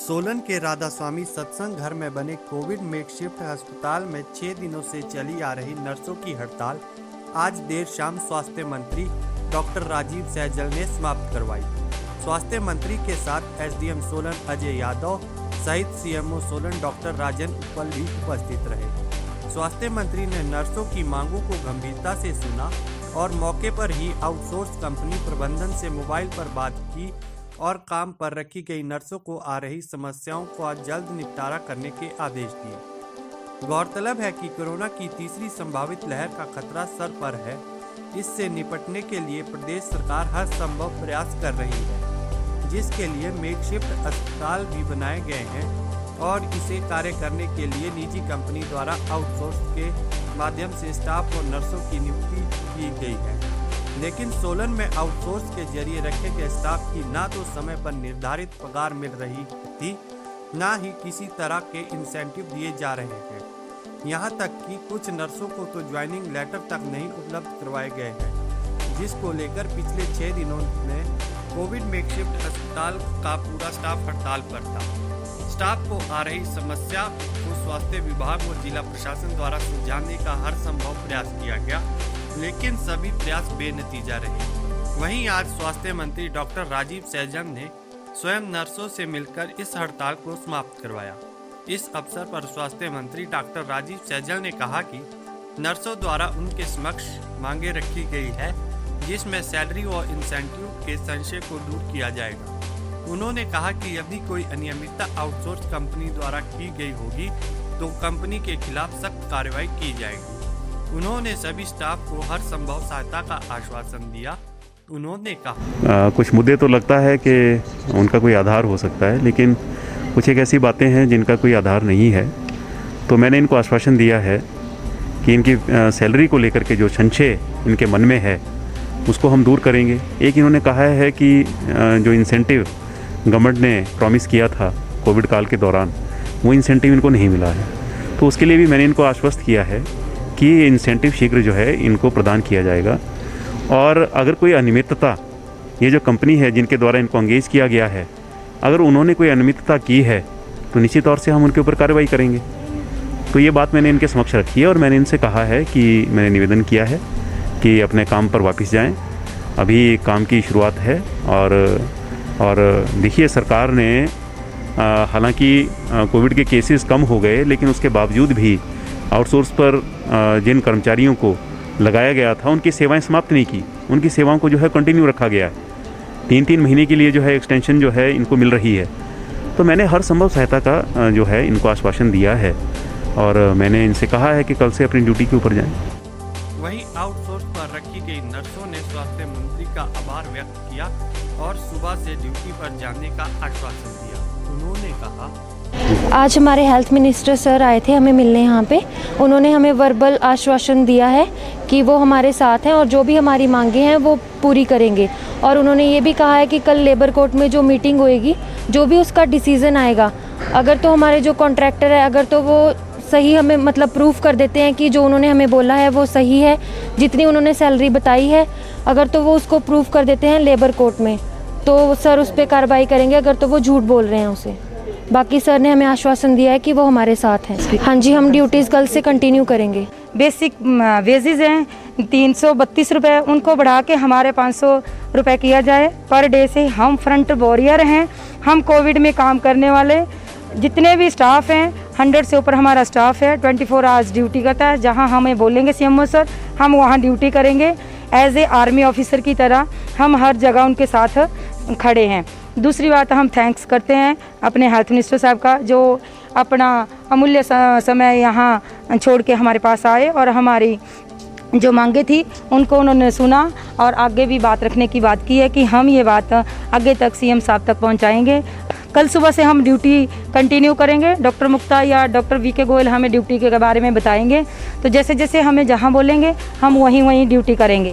सोलन के राधा स्वामी सत्संग घर में बने कोविड मेकशिफ्ट अस्पताल में 6 दिनों से चली आ रही नर्सों की हड़ताल आज देर शाम स्वास्थ्य मंत्री डॉक्टर राजीव सैजल ने समाप्त करवाई। स्वास्थ्य मंत्री के साथ एसडीएम सोलन अजय यादव सहित सीएमओ सोलन डॉक्टर राजन उपल भी उपस्थित रहे। स्वास्थ्य मंत्री ने नर्सों की मांगों को गंभीरता से सुना और मौके पर ही आउटसोर्स कंपनी प्रबंधन से मोबाइल पर बात की और काम पर रखी गई नर्सों को आ रही समस्याओं का जल्द निपटारा करने के आदेश दिए। गौरतलब है कि कोरोना की तीसरी संभावित लहर का खतरा सर पर है। इससे निपटने के लिए प्रदेश सरकार हर संभव प्रयास कर रही है, जिसके लिए मेकशिफ्ट अस्पताल भी बनाए गए हैं और इसे कार्य करने के लिए निजी कंपनी द्वारा आउटसोर्स के माध्यम से स्टाफ और नर्सों की नियुक्ति की गई है। लेकिन सोलन में आउटसोर्स के जरिए रखे गए स्टाफ की ना तो समय पर निर्धारित पगार मिल रही थी, ना ही किसी तरह के इंसेंटिव दिए जा रहे हैं। यहां तक कि कुछ नर्सों को तो ज्वाइनिंग लेटर तक नहीं उपलब्ध करवाए गए हैं, जिसको लेकर पिछले 6 दिनों में कोविड मेकशिफ्ट अस्पताल का पूरा स्टाफ हड़ताल पर था। स्टाफ को आ रही समस्या को स्वास्थ्य विभाग और जिला प्रशासन द्वारा सुलझाने का हर संभव प्रयास किया गया, लेकिन सभी प्रयास बेनतीजा रहे। वहीं आज स्वास्थ्य मंत्री डॉक्टर राजीव सैजल ने स्वयं नर्सों से मिलकर इस हड़ताल को समाप्त करवाया। इस अवसर पर स्वास्थ्य मंत्री डॉक्टर राजीव सैजल ने कहा कि नर्सों द्वारा उनके समक्ष मांगे रखी गई है, जिसमें सैलरी और इंसेंटिव के संशय को दूर किया जाएगा। उन्होंने कहा कि यदि कोई अनियमितता आउटसोर्स कंपनी द्वारा की गई होगी तो कंपनी के खिलाफ सख्त कार्रवाई की जाएगी। उन्होंने सभी स्टाफ को हर संभव सहायता का आश्वासन दिया। उन्होंने कहा कुछ मुद्दे तो लगता है कि उनका कोई आधार हो सकता है, लेकिन कुछ एक ऐसी बातें हैं जिनका कोई आधार नहीं है। तो मैंने इनको आश्वासन दिया है कि इनकी सैलरी को लेकर के जो संशय इनके मन में है उसको हम दूर करेंगे। एक इन्होंने कहा है कि जो इंसेंटिव गवर्नमेंट ने प्रॉमिस किया था कोविड काल के दौरान, वो इंसेंटिव इनको नहीं मिला है। तो उसके लिए भी मैंने इनको आश्वस्त किया है कि ये इंसेंटिव शीघ्र जो है इनको प्रदान किया जाएगा। और अगर कोई अनियमितता, ये जो कंपनी है जिनके द्वारा इनको एंगेज किया गया है, अगर उन्होंने कोई अनियमितता की है तो निश्चित तौर से हम उनके ऊपर कार्रवाई करेंगे। तो ये बात मैंने इनके समक्ष रखी है और मैंने इनसे कहा है कि मैंने निवेदन किया है कि अपने काम पर वापस जाएं। अभी काम की शुरुआत है और देखिए, सरकार ने हालांकि कोविड के केसेस कम हो गए, लेकिन उसके बावजूद भी आउटसोर्स पर जिन कर्मचारियों को लगाया गया था उनकी सेवाएं समाप्त नहीं की। उनकी सेवाओं को जो है कंटिन्यू रखा गया है। 3-3 महीने के लिए जो है एक्सटेंशन जो है इनको मिल रही है। तो मैंने हर संभव सहायता का जो है इनको आश्वासन दिया है और मैंने इनसे कहा है कि कल से अपनी ड्यूटी के ऊपर जाएं। वहीं आउटसोर्स पर रखी गई नर्सों ने स्वास्थ्य मंत्री का आभार व्यक्त किया और सुबह से ड्यूटी पर जाने का आश्वासन दिया। उन्होंने कहा, आज हमारे हेल्थ मिनिस्टर सर आए थे हमें मिलने यहाँ पे। उन्होंने हमें वर्बल आश्वासन दिया है कि वो हमारे साथ हैं और जो भी हमारी मांगे हैं वो पूरी करेंगे। और उन्होंने ये भी कहा है कि कल लेबर कोर्ट में जो मीटिंग होएगी, जो भी उसका डिसीज़न आएगा, अगर तो हमारे जो कॉन्ट्रैक्टर है, अगर तो वो सही हमें मतलब प्रूफ कर देते हैं कि जो उन्होंने हमें बोला है वो सही है, जितनी उन्होंने सैलरी बताई है, अगर तो वो उसको प्रूफ कर देते हैं लेबर कोर्ट में, तो सर उस पर कार्रवाई करेंगे। अगर तो वो झूठ बोल रहे हैं उसे। बाकी सर ने हमें आश्वासन दिया है कि वो हमारे साथ हैं। हाँ जी, हम ड्यूटीज़ कल से कंटिन्यू करेंगे। बेसिक वेजेस हैं 332 रुपये, उनको बढ़ा के हमारे 500 रुपये किया जाए पर डे से। हम फ्रंट वॉरियर हैं, हम कोविड में काम करने वाले जितने भी स्टाफ हैं, 100 से ऊपर हमारा स्टाफ है, 24 आवर्स ड्यूटी करता है। जहाँ हमें बोलेंगे सीएमओ सर, हम वहाँ ड्यूटी करेंगे। एज ए आर्मी ऑफिसर की तरह हम हर जगह उनके साथ खड़े हैं। दूसरी बात, हम थैंक्स करते हैं अपने हेल्थ मिनिस्टर साहब का, जो अपना अमूल्य समय यहाँ छोड़ के हमारे पास आए और हमारी जो मांगे थी उनको उन्होंने सुना और आगे भी बात रखने की बात की है कि हम ये बात आगे तक सीएम साहब तक पहुँचाएँगे। कल सुबह से हम ड्यूटी कंटिन्यू करेंगे। डॉक्टर मुक्ता या डॉक्टर वीके गोयल हमें ड्यूटी के बारे में बताएंगे। तो जैसे जैसे हमें जहाँ बोलेंगे हम वहीं ड्यूटी करेंगे।